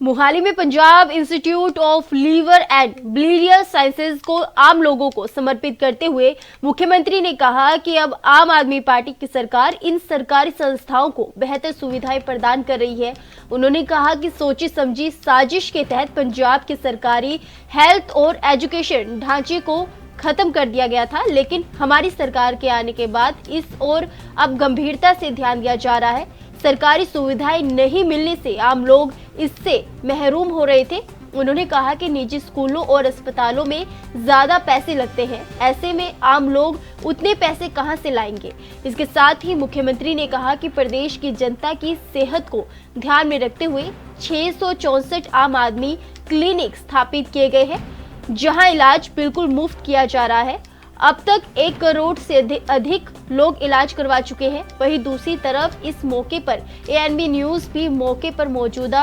मोहाली में Punjab institute of liver and biliary sciences को आम लोगों को समर्पित करते हुए मुख्यमंत्री ने कहा कि अब आम आदमी पार्टी की सरकार इन सरकारी संस्थाओं को बेहतर सुविधाएं प्रदान कर रही है। उन्होंने कहा कि सोची समझी साजिश के तहत पंजाब के सरकारी हेल्थ और एजुकेशन ढांचे को खत्म कर दिया गया था, लेकिन हमारी सरकार के आने के बाद इस ओर अब गंभीरता से ध्यान दिया जा रहा है। सरकारी सुविधाएं नहीं मिलने से आम लोग इससे महरूम हो रहे थे। उन्होंने कहा कि निजी स्कूलों और अस्पतालों में ज्यादा पैसे लगते हैं, ऐसे में आम लोग उतने पैसे कहां से लाएंगे। इसके साथ ही मुख्यमंत्री ने कहा कि प्रदेश की जनता की सेहत को ध्यान में रखते हुए 664 आम आदमी क्लिनिक स्थापित किए गए हैं, जहां इलाज बिल्कुल मुफ्त किया जा रहा है। अब तक 1 करोड़ से अधिक लोग इलाज करवा चुके हैं। वहीं दूसरी तरफ इस मौके पर एएनबी न्यूज भी मौके पर मौजूद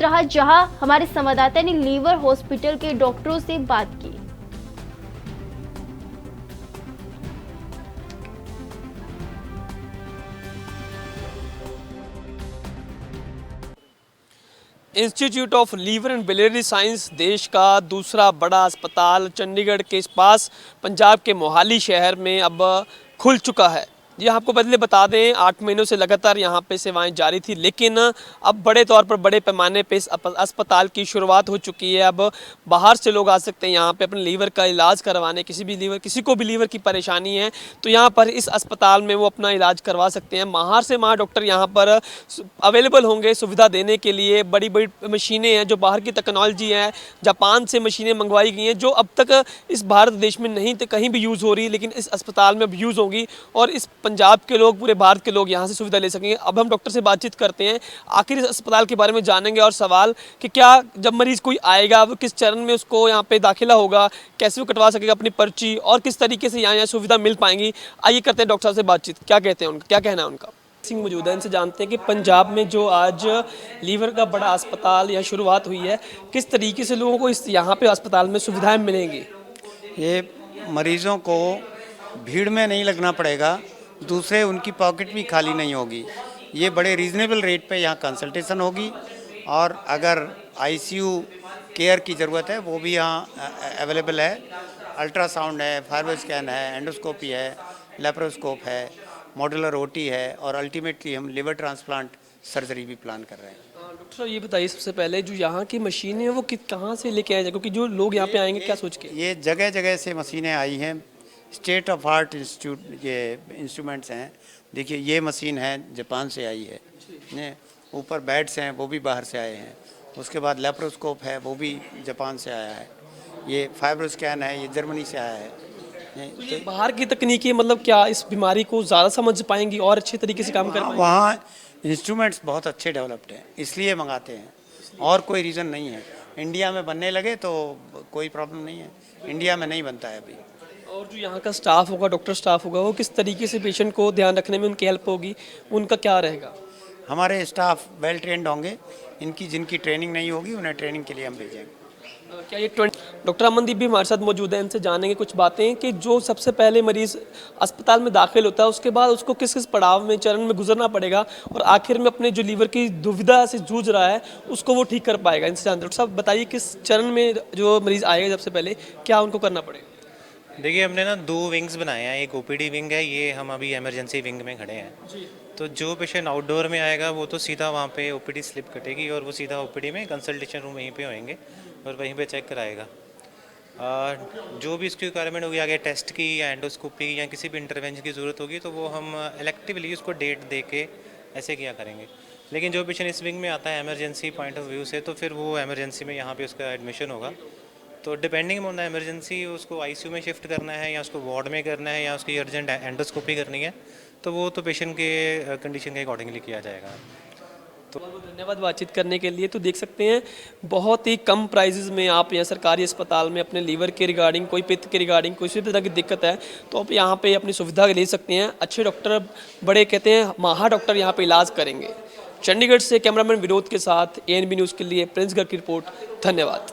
रहा, जहां हमारे संवाददाता ने लीवर हॉस्पिटल के डॉक्टरों से बात की। Institute of liver and biliary science देश का दूसरा बड़ा अस्पताल चंडीगढ़ के पास पंजाब के मोहाली शहर में अब खुल चुका है। ये आपको पहले बता दें 8 महीनों से लगातार यहाँ पे सेवाएं जारी थी, लेकिन अब बड़े तौर पर बड़े पैमाने पे इस अस्पताल की शुरुआत हो चुकी है। अब बाहर से लोग आ सकते हैं यहाँ पे अपने लीवर का इलाज करवाने। किसी को भी लीवर की परेशानी है तो यहाँ पर इस अस्पताल में वो अपना इलाज करवा सकते हैं। माहर से माहर डॉक्टर यहाँ पर अवेलेबल होंगे सुविधा देने के लिए। बड़ी बड़ी मशीनें हैं जो बाहर की टेक्नोलॉजी है, जापान से मशीनें मंगवाई गई हैं जो अब तक इस भारत देश में नहीं कहीं भी यूज़ हो रही, लेकिन इस अस्पताल में अब यूज़ होगी और इस पंजाब के लोग, पूरे भारत के लोग यहाँ से सुविधा ले सकेंगे। अब हम डॉक्टर से बातचीत करते हैं, आखिर इस अस्पताल के बारे में जानेंगे और सवाल कि क्या जब मरीज कोई आएगा वो किस चरण में उसको यहाँ पे दाखिला होगा, कैसे वो कटवा सकेगा अपनी पर्ची और किस तरीके से यहाँ सुविधा मिल पाएंगी। आइए करते हैं डॉक्टर साहब से बातचीत, क्या कहते हैं उनका, क्या कहना है उनका। सिंह मौजूद है, इनसे जानते हैं कि पंजाब में जो आज लीवर का बड़ा अस्पताल या शुरुआत हुई है, किस तरीके से लोगों को इस यहाँ पे अस्पताल में सुविधाएं मिलेंगी। ये मरीजों को भीड़ में नहीं लगना पड़ेगा, दूसरे उनकी पॉकेट भी खाली नहीं होगी। ये बड़े रीज़नेबल रेट पे यहाँ कंसल्टेशन होगी और अगर आईसीयू केयर की ज़रूरत है वो भी यहाँ अवेलेबल है। अल्ट्रासाउंड है, फाइबर स्कैन है, एंडोस्कोपी है, लेप्रोस्कोप है, मॉड्यूलर ओटी है और अल्टीमेटली हम लिवर ट्रांसप्लांट सर्जरी भी प्लान कर रहे हैं। डॉक्टर साहब ये बताइए सबसे पहले जो यहाँ की मशीनें हैं वो कहाँ से लेके आए जाए, क्योंकि जो लोग यहाँ पे आएंगे क्या सोच के? ये जगह जगह से मशीनें आई हैं, स्टेट ऑफ आर्ट इंस्टीट्यूट ये इंस्ट्रूमेंट्स हैं। देखिए ये मशीन है जापान से आई है, ऊपर बेड्स हैं वो भी बाहर से आए हैं। उसके बाद लेप्रोस्कोप है वो भी जापान से आया है। ये फाइबर स्कैन है ये जर्मनी से आया है। तो ये बाहर की तकनीकी मतलब क्या इस बीमारी को ज़्यादा समझ पाएंगी और अच्छे तरीके से काम कर पाएंगी? वहाँ इंस्ट्रूमेंट्स बहुत अच्छे डेवलप्ड हैं, इसलिए मंगाते हैं और कोई रीज़न नहीं है। इंडिया में बनने लगे तो कोई प्रॉब्लम नहीं है, इंडिया में नहीं बनता है अभी। और जो यहाँ का स्टाफ होगा, डॉक्टर स्टाफ होगा, वो किस तरीके से पेशेंट को ध्यान रखने में उनकी हेल्प होगी, उनका क्या रहेगा? हमारे स्टाफ वेल ट्रेंड होंगे, इनकी जिनकी ट्रेनिंग नहीं होगी उन्हें ट्रेनिंग के लिए हम भेजेंगे। क्या ये डॉक्टर अमनदीप भी हमारे साथ मौजूद है, इनसे जानेंगे कुछ बातें कि जो सबसे पहले मरीज अस्पताल में दाखिल होता है उसके बाद उसको किस किस पड़ाव में, चरण में गुजरना पड़ेगा और आखिर में अपने जो लीवर की दुविधा से जूझ रहा है उसको वो ठीक कर पाएगा। इनसे जानते डॉक्टर साहब बताइए किस चरण में जो मरीज आएगा सबसे पहले क्या उनको करना पड़ेगा? देखिए हमने ना 2 विंग्स बनाए हैं, एक ओपीडी विंग है, ये हम अभी इमरजेंसी विंग में खड़े हैं जी। तो जो पेशेंट आउटडोर में आएगा वो तो सीधा वहाँ पे ओपीडी स्लिप कटेगी और वो सीधा ओपीडी में कंसल्टेशन रूम वहीं पे होंगे और वहीं पे चेक कराएगा। जो भी इसकी रिक्वायरमेंट होगी आगे टेस्ट की या एंडोस्कोपी या किसी भी इंटरवेंशन की ज़रूरत होगी तो वो हम इलेक्टिवली उसको डेट दे के ऐसे किया करेंगे। लेकिन जो पेशेंट इस विंग में आता है एमरजेंसी पॉइंट ऑफ व्यू से तो फिर वो एमरजेंसी में यहाँ पर उसका एडमिशन होगा। तो डिपेंडिंग ऑन द इमरजेंसी उसको आईसीयू में शिफ्ट करना है या उसको वार्ड में करना है या उसकी अर्जेंट एंडोस्कोपी करनी है तो वो तो पेशेंट के कंडीशन के अकॉर्डिंगली किया जाएगा। तो बहुत धन्यवाद बातचीत करने के लिए। तो देख सकते हैं बहुत ही कम प्राइजेज़ में आप यहाँ सरकारी अस्पताल में अपने लीवर के रिगार्डिंग, कोई पित्त के रिगार्डिंग, कोई भी तरह की दिक्कत है तो आप यहाँ पे अपनी सुविधा ले सकते हैं। अच्छे डॉक्टर, बड़े कहते हैं माहिर डॉक्टर यहाँ पे इलाज करेंगे। चंडीगढ़ से कैमरामैन विनोद के साथ एएनबी न्यूज़ के लिए प्रिंस गर्ग की रिपोर्ट। धन्यवाद।